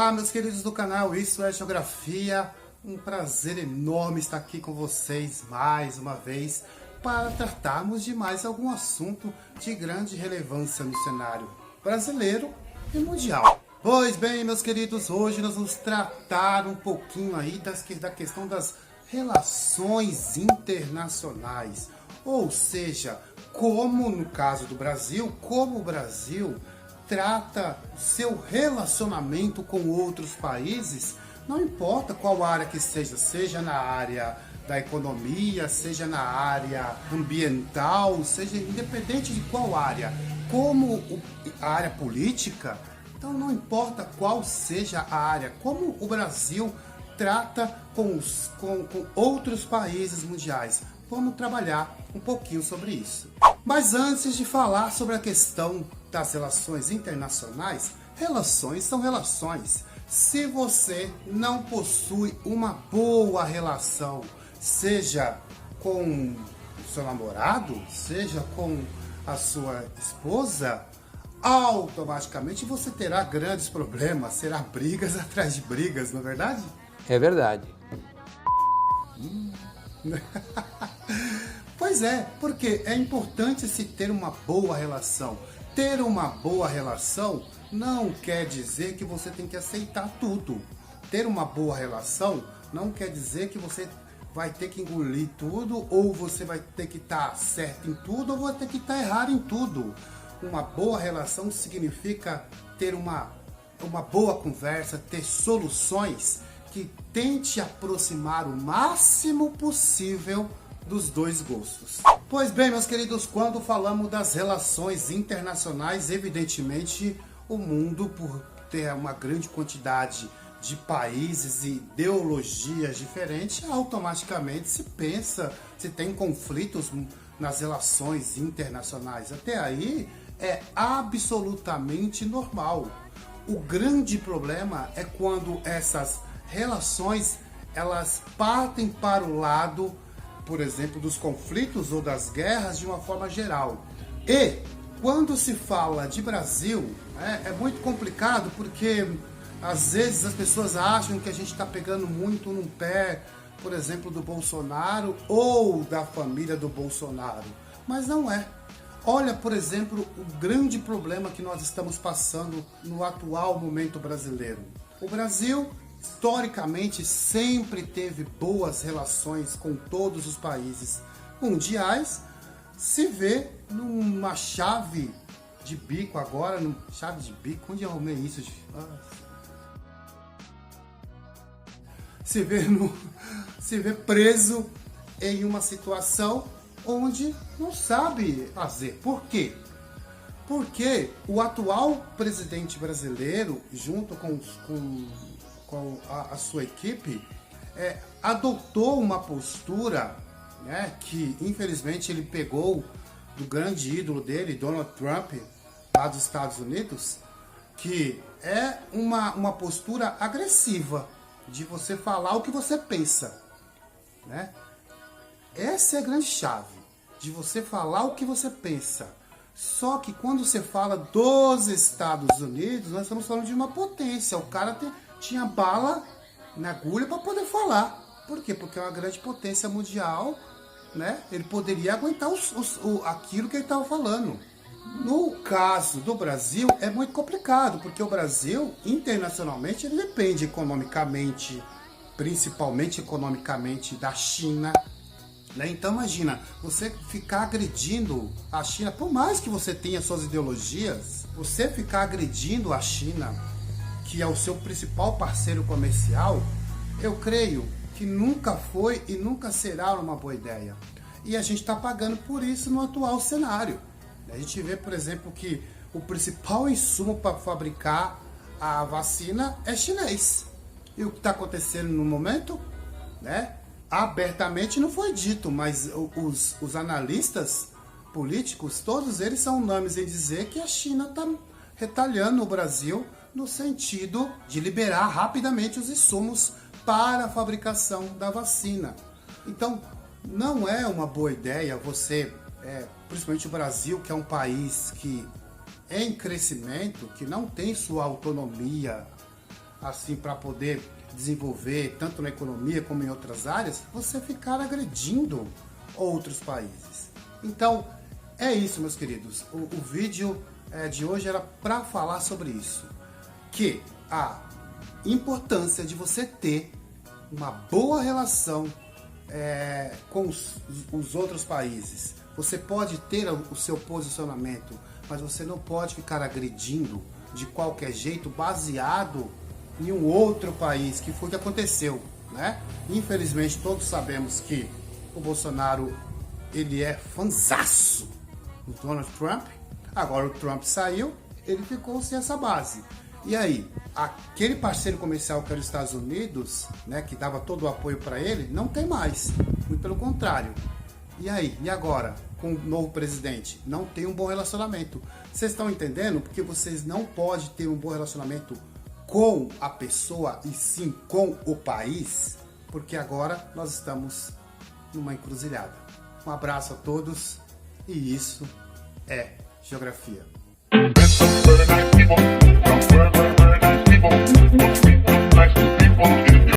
Olá, meus queridos do canal Isso é Geografia. Um prazer enorme estar aqui com vocês mais uma vez para tratarmos de mais algum assunto de grande relevância no cenário brasileiro e mundial. Pois bem, meus queridos, hoje nós vamos tratar um pouquinho aí da questão das relações internacionais. Ou seja, como no caso do Brasil, como o Brasil trata seu relacionamento com outros países, não importa qual área que seja na área da economia, seja na área ambiental, seja independente de qual área, como a área política, então não importa qual seja a área, como o Brasil trata com outros países mundiais. Vamos trabalhar um pouquinho sobre isso. Mas antes de falar sobre a questão das relações internacionais, relações são relações. Se você não possui uma boa relação, seja com o seu namorado, seja com a sua esposa, automaticamente você terá grandes problemas, será brigas atrás de brigas, não é verdade? É verdade. Pois é, porque é importante se ter uma boa relação. Ter uma boa relação não quer dizer que você tem que aceitar tudo. Ter uma boa relação não quer dizer que você vai ter que engolir tudo, ou você vai ter que estar certo em tudo, ou vai ter que estar errado em tudo. Uma boa relação significa ter uma boa conversa, ter soluções que tente aproximar o máximo possível dos dois gostos. Pois bem, meus queridos, quando falamos das relações internacionais, evidentemente o mundo, por ter uma grande quantidade de países e ideologias diferentes, automaticamente se pensa, se tem conflitos nas relações internacionais. Até aí é absolutamente normal. O grande problema é quando essas relações elas partem para o lado, por exemplo, dos conflitos ou das guerras de uma forma geral. E quando se fala de Brasil, é muito complicado porque às vezes as pessoas acham que a gente está pegando muito no pé, por exemplo, do Bolsonaro ou da família do Bolsonaro. Mas não é. Olha, por exemplo, o grande problema que nós estamos passando no atual momento brasileiro. O Brasil, historicamente, sempre teve boas relações com todos os países mundiais. Se vê numa chave de bico agora, chave de bico, onde eu arrumei isso? Se vê preso em uma situação onde não sabe fazer. Por quê? Porque o atual presidente brasileiro, junto com a sua equipe, adotou uma postura, né, que infelizmente ele pegou do grande ídolo dele, Donald Trump, lá dos Estados Unidos, que é uma postura agressiva de você falar o que você pensa, né? Essa é a grande chave, de você falar o que você pensa. Só que quando você fala dos Estados Unidos, nós estamos falando de uma potência. O cara tinha bala na agulha para poder falar. Por quê? Porque é uma grande potência mundial, né? Ele poderia aguentar aquilo que ele estava falando. No caso do Brasil, é muito complicado, porque o Brasil, internacionalmente, ele depende economicamente, principalmente economicamente, da China, né? Então imagina, você ficar agredindo a China, por mais que você tenha suas ideologias, você ficar agredindo a China, que é o seu principal parceiro comercial, eu creio que nunca foi e nunca será uma boa ideia. E a gente está pagando por isso no atual cenário. A gente vê, por exemplo, que o principal insumo para fabricar a vacina é chinês. E o que está acontecendo no momento, né? Abertamente não foi dito, mas os analistas políticos, todos eles são unânimes em dizer que a China está retalhando o Brasil no sentido de liberar rapidamente os insumos para a fabricação da vacina. Então, não é uma boa ideia você, principalmente o Brasil, que é um país que é em crescimento, que não tem sua autonomia assim para poder desenvolver tanto na economia como em outras áreas, você ficar agredindo outros países. Então, é isso, meus queridos. O vídeo de hoje era para falar sobre isso, que a importância de você ter uma boa relação com os outros países. Você pode ter o seu posicionamento, mas você não pode ficar agredindo de qualquer jeito baseado em um outro país, que foi o que aconteceu, né? Infelizmente todos sabemos que o Bolsonaro ele é fanzaço do Donald Trump. Agora o Trump saiu, ele ficou sem essa base. E aí, aquele parceiro comercial que era os Estados Unidos, né, que dava todo o apoio para ele, não tem mais. Muito pelo contrário. E aí, e agora? Com o novo presidente? Não tem um bom relacionamento. Vocês estão entendendo? Porque vocês não podem ter um bom relacionamento com a pessoa e sim com o país, porque agora nós estamos numa encruzilhada. Um abraço a todos e isso é Geografia.